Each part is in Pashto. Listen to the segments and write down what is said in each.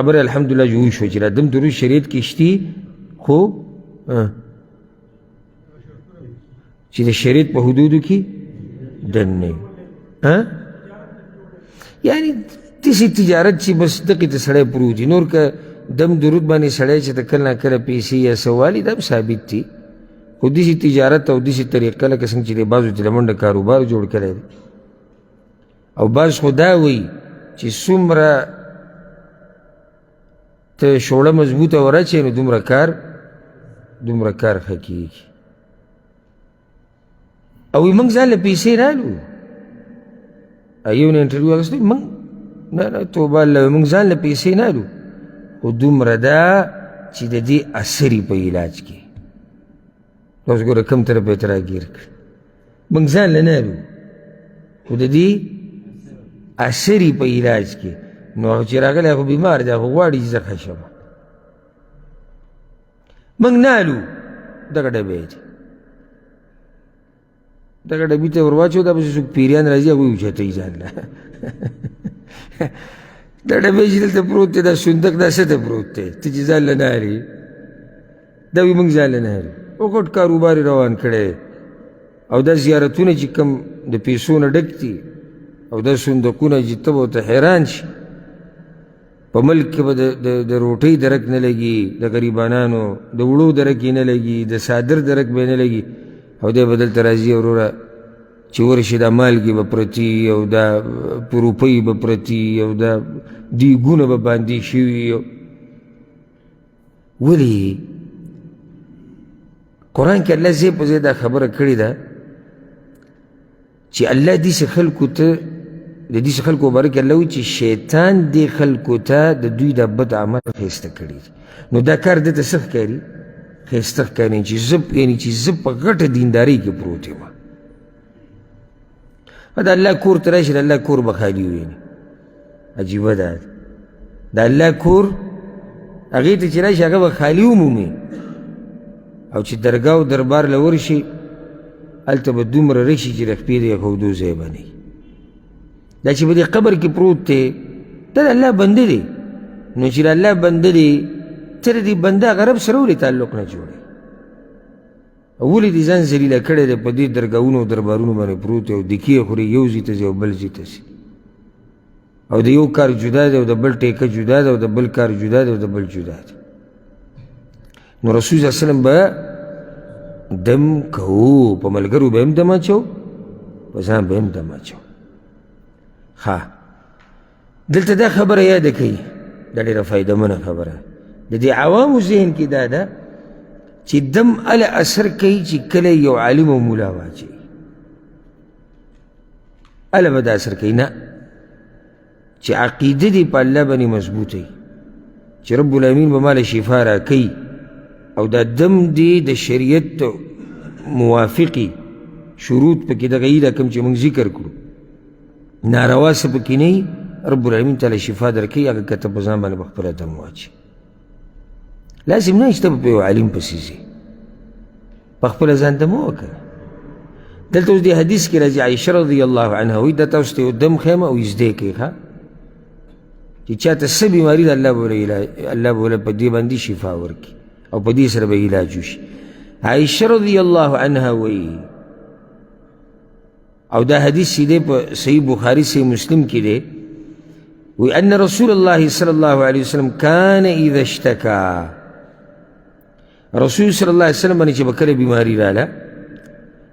خبر الحمدلله جوړ شو چې را دم درود شریعت کې شتي خو چې د شریعت په حدودو کې دننه یعنی تیسی تجارت چې بس دقې ته سړی پروت وي نور که دم درود باندې سړی چې ته کله ناکله پیسې یا څه والي دا هم ثابت دي خو داسې تجارت او داسې طریقه لکه څنګه چې دی بعضو ته له منډه کاروبار جوړ کړی دی او بعض خو دا وایي چې څومره ته شوړه مضبوطه ورچې نو دومره کار ښه کېږي او موږ ځان له پیسې رالو یو نه انټرویو اخیستی موږ نه توبه الله موږ ځان له پیسې نه الو خو دومره ده چې د دې اثر په علاج کې اوس ګوره کوم طرف یې ته راګیر کړ موږ ځان له نه الو خو د دې اثر په علاج کې نو هغه چې راغلی خو بیمار دی خو غواړي چې زه ښه شم موږ نه الو دغه ډبې دی دغه ډبې ته ور واچو دا پسې څوک پیریان راځي هغوی اوچتوي ځان له دا ډبې چې دلته پروت دی دا صندوق دا څه ته پروت دی ته چې ځان له نه هرې دا وایي موږ ځان له نه هرې وکټ کاروبار یې روان کړی او دا زیارتونه چې کوم د پیسو نه ډک دي او دا صندوقونه چې ته به ورته حیران شي په ملک کې به د روټۍ درک نه لګي د غریبانانو د وړو درک یې نه لګي د صادر درک به یې نه لګي او دی به دلته راځي وروره چې ورشي دا مالګې به پرتي او دا روپۍ به پرتي او دا دیګونه به باندې شوي ولې قرآن کې الله ځای په ځای دا خبره کړې ده چې الله داسې خلکو ته د داسې خلکو باره کې الله وایي چې شیطان دې خلکو ته د دوی دا بد عمل ښایسته کړي دي نو دا کار ده ته څه ښکاري ښایسته ښکاري چې زه په غټه دیندارۍ کې پروت یم د الله کور ته راشي د الله کور به خالي وویني عجیبه ده د الله کور هغې ته چې راشي هغه به خالي ومومي او چې درګاه او دربار له ورشي هلته به دومره رشي چې د خپې د ایښودو ځای به نه دا چې په دې قبر کې پروت دی دا د الله بنده دی نو چې د الله بنده دی ته د دې بنده هغه رب سره ولې تعلق نه جوړوي ولې دې ځان ذلیله کړی دی په دې درګاهونو او دربارونو باندې پروت دی او دکې یې خوري یو ځای ته ځي او بل ځای ته ځي او د یو کار جدا دی او د بل ټیکه جدا ده او د بل کار جدا دی او د بل جدا دی نو رسول صلی الله علیه وسلم به دم کوو په ملګرو به هم دم اچو په ځان به هم دم اچو ښه دلته دا خبره یاده کوي دا ډېره فایدهمنه خبره د دې عوامو ذهن کې دا ده چې دم اله اثر کوي چې کله یو عالم او ملا واچوي اله به دا اثر کوي نه چې عقیده دې په الله باندې مضبوط وي چې رب العالمین به ماله شفا راکوي او دا دم دې د شریعت موافقي شروط پکې دغه یي دا کوم چې موږ ذکر کړو ناروا څه پکې نه وي رب العالمین تعالی شفا درکوي هغه که ته په ځان باندې پخپله دم واچي لازم نه چې ته په یو عالم پسې ځې پخپله ځان ته مه وکړه دلته اوس دې حدیث کې راځي عایشه رضی الله عنها وایي دا تاسو ته یو دم ښیم او زده کړئ ښه چې چاته څه بیماري ده الله به له په دې باندې شفا ورکړي او په دې سره به علاج وشي عایشه رضی الله عنها وایي او دا حدیث چې دی په صحیح بخاري صحیح مسلم کې دی وی ان رسول الله صلی الله علیه وسلم کان اذا اشتکا رسول صلی الله علیه وسلم باندې چې به کله بیماري راله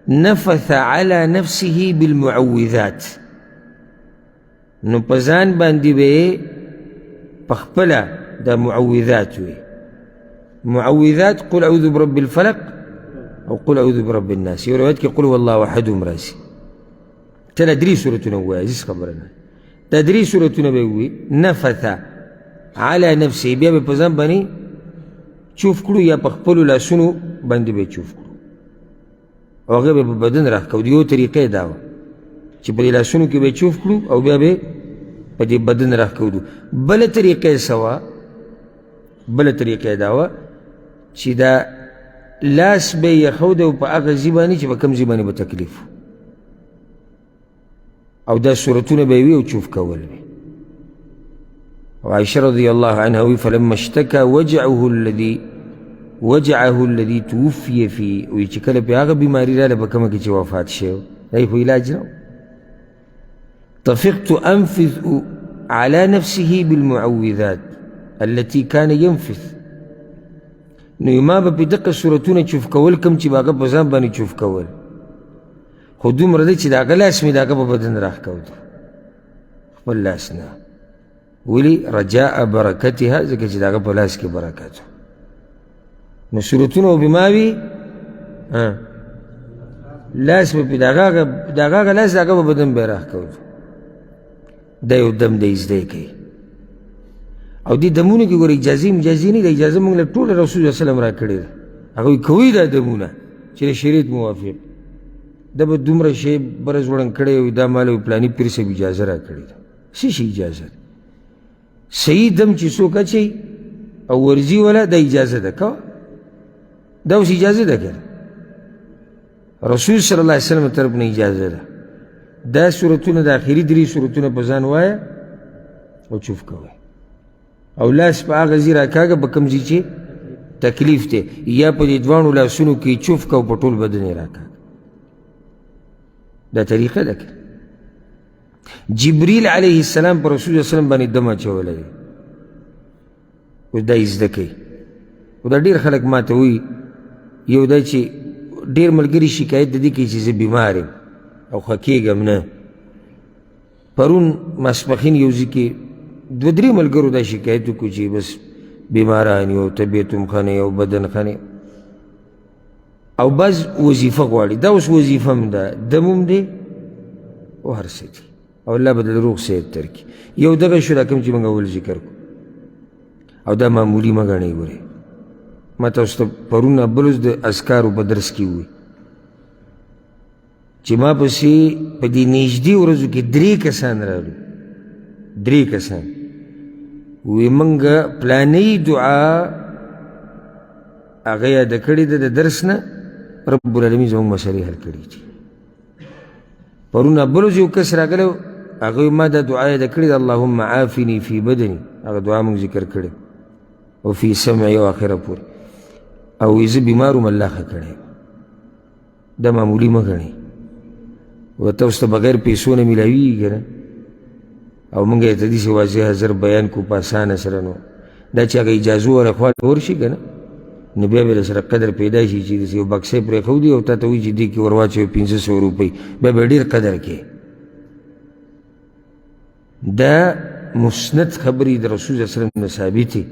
نفث على نفسه بالمعوذات نو په ځان باندې به په خپله دا معوذات وي معوذات قل اعوذ برب الفلق او قل اعوذ برب الناس یو روایت کې قل هو الله احد هم راځي تله درې سورتونه ووایه هېڅ خبره نه دا درې سورتونه به ووایي نفث على نفسه بیا به په ځان باندې چوف کړو یا په خپلو لاسونو باندې به چوف کړو او هغه به په بدن راښکو د یو طریقه دا وه چې په دې لاسونو کې به چوف کړو او بیا به په دې بدن راښکودو بله طریقه یې څه وه بله طریقه یې دا وه چې دا لاس به یې یخود او په هغه ځای باندې چې په کوم ځای باندې به تکلیف او دا صورتونه به یې وي او چوف کول وي وعائشة رضي الله عنها فلما اشتكى وجعه الذي توفي فيه وی چې کله پې هغه بیماري راله په کومه کې چې وفات شوی دی خو علاج نه طفقت أنفث على نفسه بالمعوذات التي كان ينفث نو ما به په دقه صورتونه چوف کول کم چې هغه په ځان باندې چوف کول خو دومره دی چې د هغه لاس مې د هغه په بدن راښکود خپل لاس نه ولي رجاء برکتها ځکه چې د هغه په لاس کې برکت نو صورتونه به ما وي لاس به پې د هغه لاس د هغه په بدن به یې راښکود دا یو دم دی زده کوي او دې دمونو کې ګوره اجازې مجازې نه ده اجازه موږ له ټوله رسول الله سلم را کړې ده هغوی کوي دا دمونه چې د شریعت موافق ده به دومره شی بره ځوړن کړی وي دا ماله پلاني پیر صاحب اجازه را کړې ده څه شي اجازه ده صحیح دم چې څوک اچوي او ورځي والا دا اجازه ده کوه دا اوس اجازه ده که رسول صلی الله علیه وسلم طرف نه اجازه ده دا صورتونه د آخري 3 صورتونه په ځان وایه او چوف کوئ او لاس په هغه ځای راکاږه په کوم ځای چې تکلیف دی یا په دې دواړو لاسونو کې چوف کو په ټول بدن یې راکاږه دا طریقه ده که جبریل علیه السلام په رسول الله وسلم باندې دم اچولی دی اوس دا یې زده کوي خو دا ډېر خلک ما ته وایي یو دا چې ډېر ملګري شکایت د دې کوي چې زه بیمار یم او ښه کېږم نه پرون ماسپښین یو ځای کې 2-3 ملګرو دا شکایت وکړو چې بس بیماران یو طبیعت هم ښه نه او بدن ښه نه او بعض وظیفه غواړي دا اوس وظیفه هم ده دم هم دی او هر څه دي او الله به د روغ صحت درکړي یو دغه شو دا کوم چې موږ اول ذکر کړو او دا معمولي مه ګڼئ ګورئ ما تاسو ته پرون بل اوس د اذکارو په درس کې ووایي چې ما پسې په دې نږدې ورځو کې 3 کسان راغلو 3 کسان وی موږ پلانۍ دعا هغه یاده کړې ده د درس نه رب العالمین زموږ مسلې حل کړي دي پرون بل ورځ یو کس راغلی هغه ما دا دعا یاده کړې ده اللهم عافني فی بدني هغه دعا موږ ذکر کړې او فی سمعي او آخره پورې او زه بیمار وم الله ښه کړی دا معمولي مه ګڼئ ورته اوس ته بغیر پیسو نه میلاویږي که نه او موږ یې ته داسې واضح حضر بیان کو په اسانه سره نو دا چې هغه اجازو والا خوا ته ورشي که نه نو بیا به در سره قدر پیدا شي چې داسې یو بکسه پرېښودي او تا ته وایي چې دې کې ور واچوي 500 روپۍ بیا به ډېر قدر کوې دا مسند خبرې د رسول صلی الله علیه وسلم نه ثابتې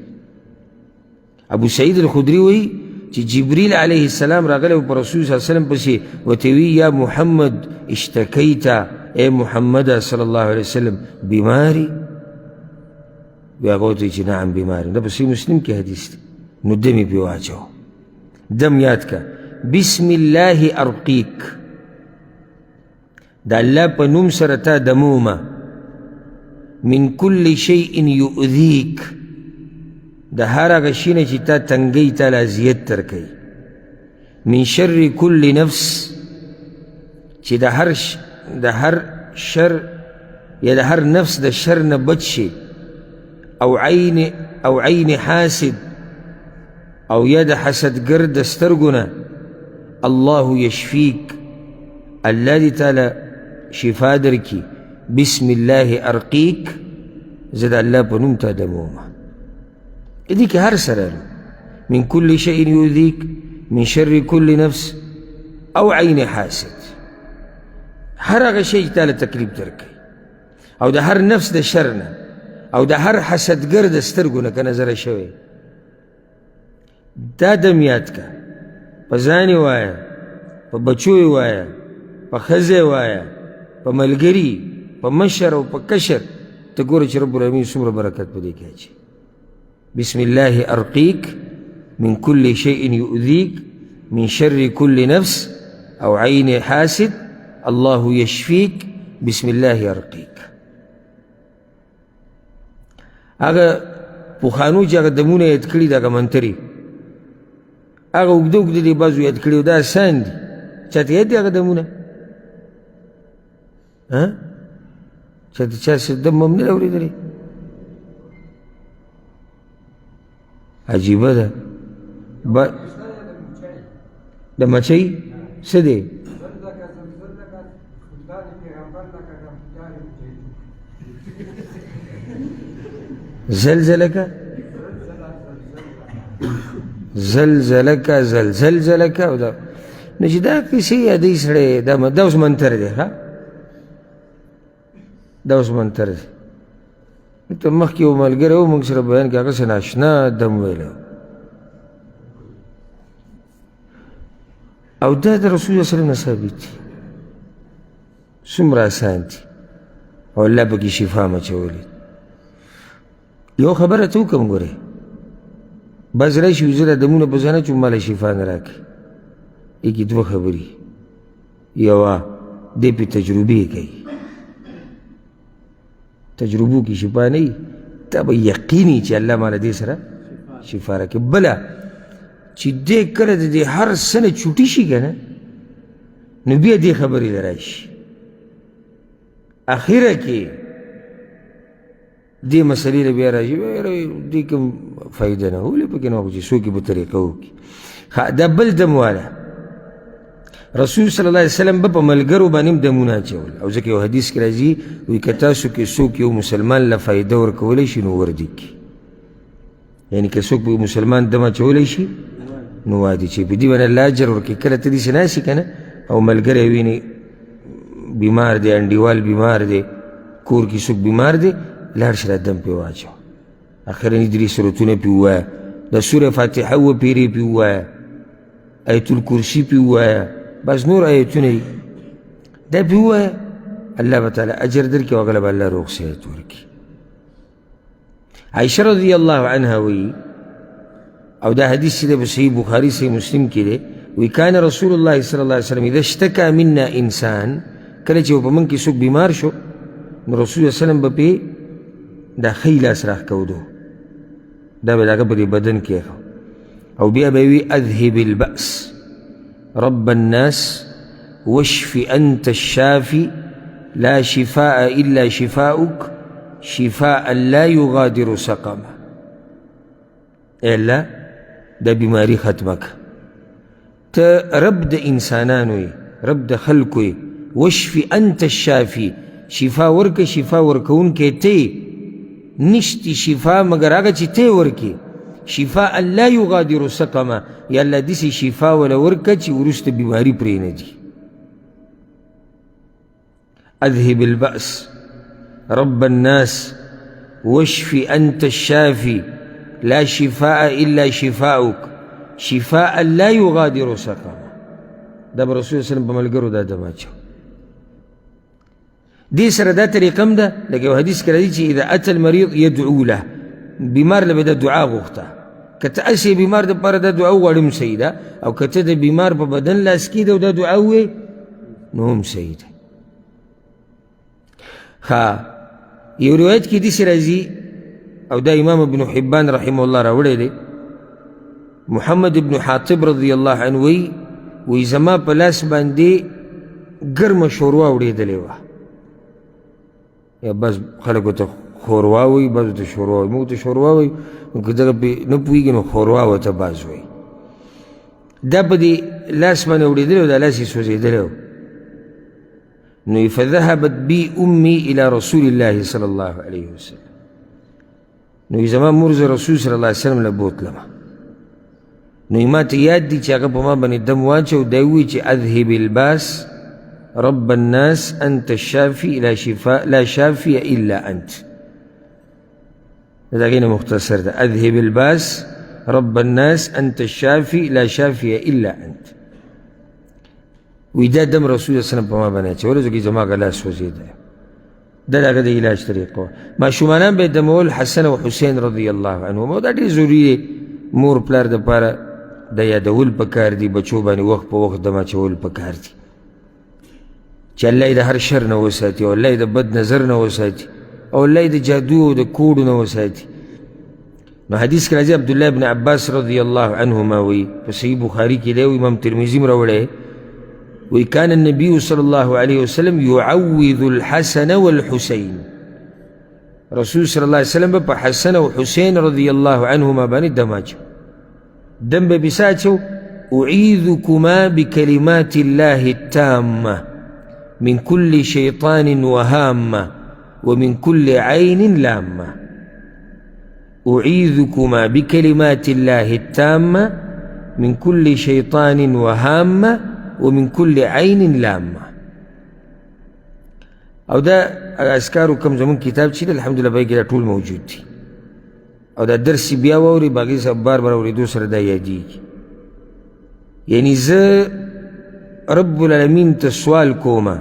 ابو سعید الخدري وایي چې جبریل علیه السلام راغلی په رسول صلی الله علیه وسلم پسې ورته وی یا محمد اشتکیت اے محمد صلی الله علیه وسلم بیماری وی هغه ورته چې نعم بیماری دا په صحیح مسلم کې حدیث دی نو دم یې پرې واچوه دم یاد که بسم الله ارقیک د الله په نوم سره تا دمومه من کل شیء یؤذیک د هر هغه شي نه چې تا تنګۍ تا له اذیت درکوي من شر کل نفس چې د هر شر یا د هر نفس د شر نه بچ شي او عین حاسد او یا د حسدګر د سترګو نه الله یشفیک الله دې تعالی شفا درکي بسم الله ارقیک زه د الله په نوم تا دمومه دې کې هر سره من کل شیء یؤذیک من شر کل نفس او عین حاسد هر هغه شی چې تا له تکلیف درکوي او د هر نفس د شر نه او د هر حسدګر د سترګو نه که نظره شوی دا دم یاد که په ځان یې وایه په بچو یې وایه په ښځه یې وایه په ملګري په مشر او په کشر ته ګوره چې رب العالمین څومره برکت په دې کې اچي بسم الله ارقیک من کل شیء یؤذیک من شر کل نفس او عین حاسد الله یشفیک بسم الله ارقیک هغه پخوانو چې هغه دمونه یاد کړي د هغه منتري هغه اوږده اوږده دي بعضو یاد کړي او دا آسان دي چاته یاد دي هغه دمونه چاته چا دم هم نه دی اورېدلی عجیبه ده د مچۍ څه دی زلزلک زلزلک زلزلک او دا نو چې دا کیسې یادوي سړی دا اوس منتر دی ښه دا اوس منتر دی ته مخکې یو ملګری و موږ سره بیان کې هغسې ناشنا دم ویلی او دا د رسول الله صلی الله علیه وسلم نه ثابت دي څومره اسان دي او الله پکې شفا مچولی یو خبره ته وکړم ګورې بعض راشي وي زه دا دمونه په ځان اچوم ماله شفا نه راکړي یکې دوه خبرې یوه دی پې تجربې کوي تجربو کې شفا نه وي تا به یقیني چې الله ماله دې سره شفا راکړي بله چې دې کله د دې هر څه نه چوټي شي که نه نو بیا دې خبرې له راشي اخره کې دې مسلې له بیا راشي دې کوم فایده نه ولې پکې نه چې څوک یې په طریقه وکړي دا بل دم واله رسول صلی الله علیه وسلم به په ملګرو باندې هم دمونه اچول او ځکه یو حدیث کې راځي وایي که تاسو کې څوک یو مسلمان له فایده ورکولی شي نو وردي کړي یعنې که څوک به مسلمان دم اچولی شي نو وادي چې په دې باندې الله اجر ورکړي کله ته داسې ناست که نه او ملګری وینې بیمار دی انډیوال بیمار دی کور کې څوک بیمار دی لاړ شه دا دم پې واچوه اخرني درې سورتونه پې ووایه د سوره فاتحه اووه پیرې پې ووایه آیت الکرسي پې ووایه بس نور آیتونه یي دا پې ووایه الله به تعالی اجر درکړي او هغه به الله روغ صحت ورکړي عایشه رضی الله عنها وایي او دا حدیث چې دی په صحیح بخاري صحیح مسلم کې دی وی کان رسول الله صلی الله علیه وسلم اذا اشتکا منا انسان کله چې په موږ کې څوک بیمار شو نو رسول الله وسلم به پې دا ښی لاس راښکودو دا به د هغه په دې بدن کې او بیا به وي اذهب البأس رب الناس واشف انت الشافي لا شفاء الا شفاؤك شفاء لا يغادر سقما الا دا بیماری ختمه که ته رب د انسانانو یې رب د خلکو یې واشف انت الشافي شفا ورکه شفا ورکوونکی ته نشتی شفا مگر هغه چې ته ورکې شفاء لا یغادر سقما یا الله داسې شفا وله ورکه چې وروسته بیماري پرې نه ځي اذهب البأس رب الناس واشف انت الشافي لا شفاء الا شفاؤك شفاء لا یغادر سقما دا به رسول الله وسلم په ملګرو دا دم اچو دې سره دا طریقه هم ده لکه یو حدیث کې راځي چې اذا اتى المریض یدعو له بیمار له به د دعا غوښته که ته هسې بیمار دپاره دا دعا وغواړې هم صحیح ده او که ته د بیمار په بدن لاس کېږي او دا دعا ووایې نو هم صحیح ده ښه یو روایت کې داسې راځي او دا امام ابن حبان رحمه الله راوړی دی محمد ابن حاطب رضی الله عنه وی زما په لاس باندې ګرمه شوروا وړېدلې وه یا بس خلکو ته خوروا وایي بعضو ته شوروا وایي موږ ته شوروا وایي نو که دغه پې نه پوهېږي نو خوروا ورته بعض وایي دا په دې لاس باندې وړېدلی و دا لاس یې سوځېدلی و نو فذهبت بي امي الى رسول الله صلی الله علیه وسلم نو زما مور زه رسول صلی الله علیه وسلم له بوتلمه نو ما ته یاد دي چې هغه په ما باندې دم واچو دا وایي چې اذهب الباس رب الناس انت الشافي لا شافي الا انت دا غینه مختصر ده اذهب الباس رب الناس انت الشافي لا شافي الا انت وی دا دم رسول الله صلی الله علیه وسلم په ما باندې اچولی ځکه زما هغه لاس سوځېدی دا د هغه د علاج طریقه وه ماشومانان به یې دمول حسن او حسین رضی الله عنهم او دا ډېر ضروري دی مور پلار دپاره د یادول پکار دي بچو باندې وخت په وخت دم اچول پکار دي چې الله یې د هر شر نه وساتي او الله یې د بد نظر نه وساتي او الله یې د جادو او د کوډو نه وساتي نو حدیث کې راځي عبدالله بن عباس رضی الله عنهما وی په صحیح بخاري کې دی امام ترمذي هم راوړی وی کان النبي صلی الله علیه وسلم یعوذ الحسن والحسین رسول صلی الله علیه وسلم په حسن او حسین رضی الله عنهما باندې دم اچو. دم به بسا اچو اعیذکما بکلمات الله التامه من كل شيطان وهامه ومن كل عين لامه. أعيذكما بكلمات الله التامة من كل شيطان وهامة ومن كل عين لامة. او دا اذکار کم زمون کتاب چیده الحمدلله باقی دا طول موجود دی. او دا درس بیا واوری باقی سب بار بار اوری دو سر دا یادیگی. یعنی زه رب العالمین تسوال کوما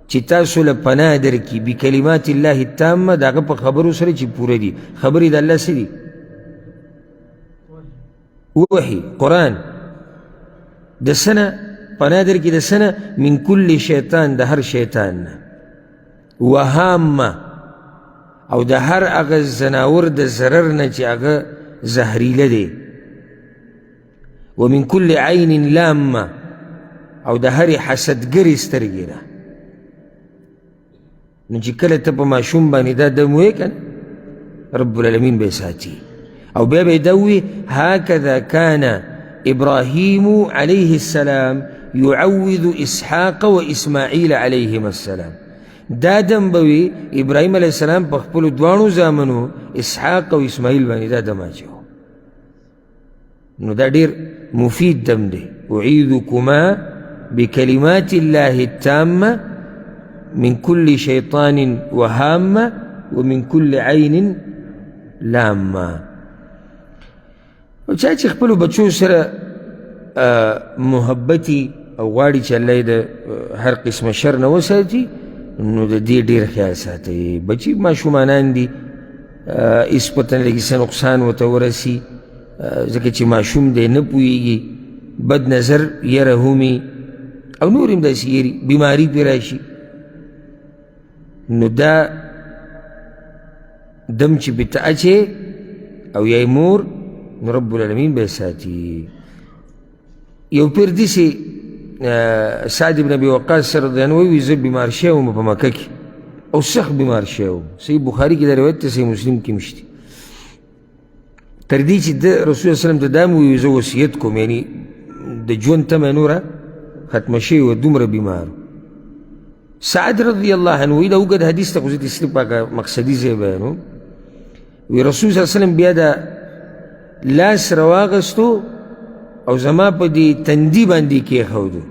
چی تاسو لپناه در کی بکلمات اللہ التامه دا اغا پا خبرو سر چی پورا دی. خبری دا اللہ سری وحی قرآن دا سنه پناه در کی دا سنه من کل شیطان دا هر شیطان وهامه او دا هر اغا زناور دا ضرر نا چی اغا زهریله دی ومن كل عين لامه او دا هر حسدگر استرگی نا. نو چې کله ته په ماشوم باندې دا دم وی کنه رب العالمین به ساتي. او بیا به دا وی هكذا كان ابراهیم علیه السلام يعوذ اسحاق و اسماعیل علیهما السلام. دا دم به وی ابراهیم علیه السلام په خپلو دواړو زامنو اسحاق او اسماعیل باندې دا دم اچو. نو دا ډیر مفید دم دی. اعیذکما بکلمات الله التامه من كل شيطان وهامة ومن كل عين لامة. چا چې خپلو بچو سره محبتي او غواړي چې الله یې د هر قسمه شر نه وساتي نو د دې ډېر خیال ساتي. بچي ماشومانان دي هېڅ پته نه لګي څه نقصان ورته ورسي ځکه چې ماشوم دی نه پوهېږي بد نظر یره همي او نور هم داسې یري بیماري پرې راشي. نو دا دم چې بیته اچې او یای مور نو رب العالمین به ساتي. یو پیر داسې سعد بن ابي وقاص رضی الله عنه وایي زه بیمار شوی وم په مکه کې او سخت بیمار شوی وم. صحیح بخاري کې دا روایت ته صحیح مسلم کې مشته. تر دې چې د رسول الله وسلم ته دا مو وایي زه وصیت کوم یعنی د ژوند تمه نوره ختمه شوې وه دومره بیمار. سعد رضی الله عنه وی دا اوږد حدیث ته خو زه تسلیف پاکه مقصدي ځای بیانوم. وی رسول صلی الله علیه وسلم بیا دا لاس راواغستو او زما په دې تندي باندې کېښودو